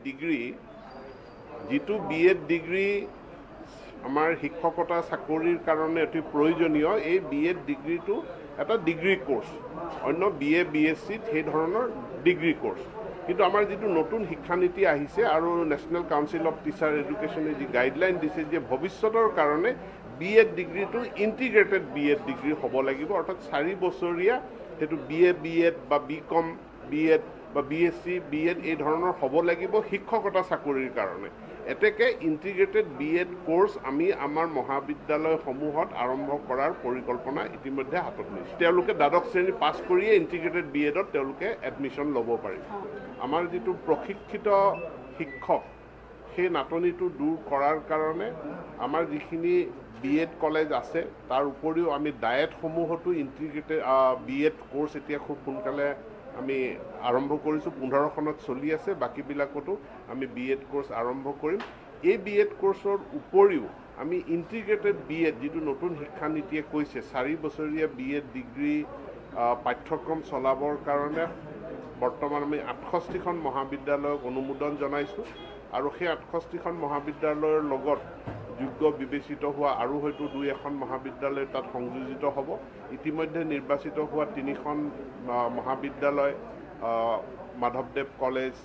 degree যিটো BEd degree আমাৰ শিক্ষকতা চাকৰিৰ কাৰণে অতি প্ৰয়োজনীয় এই বিএড ডিগ্ৰীটো এটা ডিগ্ৰী কোৰ্চ অন্য বিএ বিএসসি সেই ধৰণৰ ডিগ্ৰী কোৰ্চ কিন্তু আমাৰ যিটো নতুন শিক্ষানীতি আহিছে আৰু নেশ্যনেল কাউন্সিল অফ টিচাৰ এডুকেশ্যনে যি গাইডলাইন দিছে যে ভৱিষ্যতৰ কাৰণে বিএড ডিগ্ৰীটো ইণ্টিগ্ৰেটেড বিএড ডিগ্ৰী হ'ব লাগিব অৰ্থাৎ 4 বছৰীয়া সেইটো বিএ বিএড বা বিকম বিএড বা বিএসসি বিএড এই ধৰণৰ হ'ব লাগিব শিক্ষকতা চাকৰিৰ কাৰণে এতেকে ইণ্টিগ্ৰেটেড বিএড কোৰ্চ আমি আমাৰ মহাবিদ্যালয়সমূহত আৰম্ভ কৰাৰ পৰিকল্পনা ইতিমধ্যে হাতত লৈছে তেওঁলোকে দ্বাদশ শ্ৰেণী পাছ কৰিয়ে ইণ্টিগ্ৰেটেড বিএডত তেওঁলোকে এডমিশ্যন ল'ব পাৰিব আমাৰ যিটো প্ৰশিক্ষিত শিক্ষক সেই নাটনিটো দূৰ কৰাৰ কাৰণে আমাৰ যিখিনি বিএড কলেজ আছে তাৰ উপৰিও আমি ডায়েটসমূহতো ইণ্টিগ্ৰেটেড বিএড কোৰ্চ এতিয়া খুব সোনকালে আমি আৰম্ভ কৰিছোঁ 15খনত চলি আছে বাকীবিলাকতো আমি বিএড কোৰ্চ আৰম্ভ কৰিম এই বিএড কোৰ্চৰ উপৰিও আমি ইণ্টিগ্ৰেটেড বিএড যিটো নতুন শিক্ষানীতিয়ে কৈছে 4 বছৰীয়া বিএড ডিগ্ৰী পাঠ্যক্ৰম চলাবৰ কাৰণে বৰ্তমান আমি 68খন মহাবিদ্যালয়ক অনুমোদন জনাইছোঁ আৰু সেই 68খন মহাবিদ্যালয়ৰ লগত যোগ্য বিবেচিত হোৱা আৰু হয়তো 2-এখন মহাবিদ্যালয় তাত সংযোজিত হ'ব ইতিমধ্যে নিৰ্বাচিত হোৱা 3খন মহাবিদ্যালয় মাধৱদেৱ কলেজ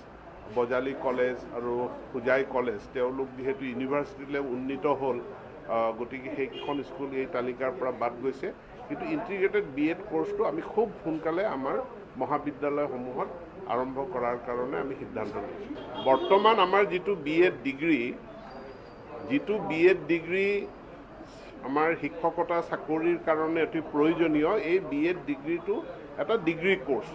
বজালী কলেজ আৰু হোজাই কলেজ তেওঁলোক যিহেতু ইউনিভাৰ্চিটিলৈ উন্নীত হ'ল গতিকে সেইখন স্কুল এই তালিকাৰ পৰা বাদ গৈছে কিন্তু ইণ্টিগ্ৰেটেড বিএড কোৰ্চটো আমি খুব সোনকালে আমাৰ মহাবিদ্যালয়সমূহত আৰম্ভ কৰাৰ কাৰণে আমি সিদ্ধান্ত লৈছোঁ বৰ্তমান আমাৰ যিটো বিএড ডিগ্ৰী আমাৰ শিক্ষকতা চাকৰিৰ কাৰণে অতি প্ৰয়োজনীয় এই বিএড ডিগ্ৰীটো এটা ডিগ্ৰী কোৰ্চ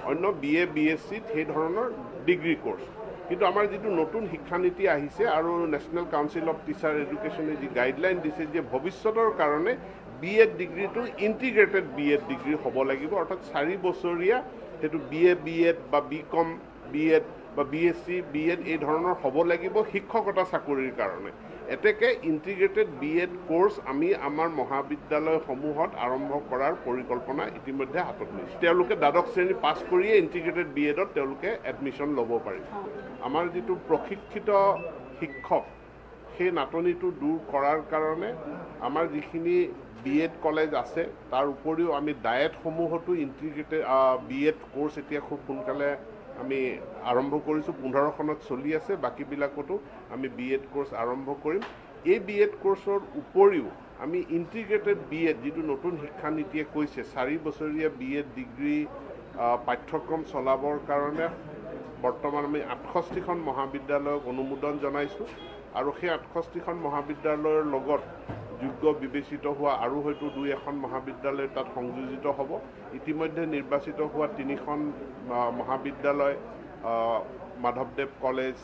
অন্য বিএ বিএসসি সেই ধৰণৰ ডিগ্ৰী কোৰ্চ কিন্তু আমাৰ যিটো নতুন শিক্ষানীতি আহিছে আৰু নেশ্যনেল কাউন্সিল অফ টিচাৰ এডুকেশ্যনে যি গাইডলাইন দিছে যে ভৱিষ্যতৰ কাৰণে বিএড ডিগ্ৰীটো ইণ্টিগ্ৰেটেড বিএড ডিগ্ৰী হ'ব লাগিব অৰ্থাৎ 4 বছৰীয়া সেইটো বিএ বিএড বা বিকম বিএড বা বিএসসি বিএড এই ধৰণৰ হ'ব লাগিব শিক্ষকতা চাকৰিৰ কাৰণে এতেকে ইণ্টিগ্ৰেটেড বিএড কোৰ্চ আমি আমাৰ মহাবিদ্যালয়সমূহত আৰম্ভ কৰাৰ পৰিকল্পনা ইতিমধ্যে হাতত লৈছে তেওঁলোকে দ্বাদশ শ্ৰেণী পাছ কৰিয়ে ইণ্টিগ্ৰেটেড বিএডত তেওঁলোকে এডমিশ্যন ল'ব পাৰিব আমাৰ যিটো প্ৰশিক্ষিত শিক্ষক সেই নাটনিটো দূৰ কৰাৰ কাৰণে আমাৰ যিখিনি বিএড কলেজ আছে তাৰ উপৰিও আমি ডায়েটসমূহতো ইণ্টিগ্ৰেটেড বিএড কোৰ্চ এতিয়া খুব সোনকালে আমি আৰম্ভ কৰিছোঁ 15খনত চলি আছে বাকীবিলাকতো আমি বিএড কোৰ্চ আৰম্ভ কৰিম এই বিএড কোৰ্চৰ উপৰিও আমি ইণ্টিগ্ৰেটেড বিএড যিটো নতুন শিক্ষানীতিয়ে কৈছে 4 বছৰীয়া বিএড ডিগ্ৰী পাঠ্যক্ৰম চলাবৰ কাৰণে বৰ্তমান আমি 68খন মহাবিদ্যালয়ক অনুমোদন জনাইছোঁ আৰু সেই 68খন মহাবিদ্যালয়ৰ লগত যোগ্য বিবেচিত হোৱা আৰু হয়তো 2-এখন মহাবিদ্যালয় তাত সংযোজিত হ'ব ইতিমধ্যে নিৰ্বাচিত হোৱা 3খন মহাবিদ্যালয় মাধৱদেৱ কলেজ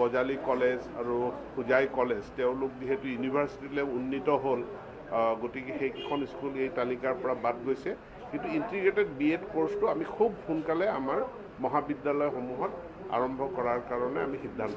বজালী কলেজ আৰু হোজাই কলেজ তেওঁলোক যিহেতু ইউনিভাৰ্চিটিলৈ উন্নীত হ'ল গতিকে সেইখন স্কুল এই তালিকাৰ পৰা বাদ গৈছে কিন্তু ইণ্টিগ্ৰেটেড বিএড কোৰ্চটো আমি খুব সোনকালে আমাৰ মহাবিদ্যালয়সমূহত আৰম্ভ কৰাৰ কাৰণে আমি সিদ্ধান্ত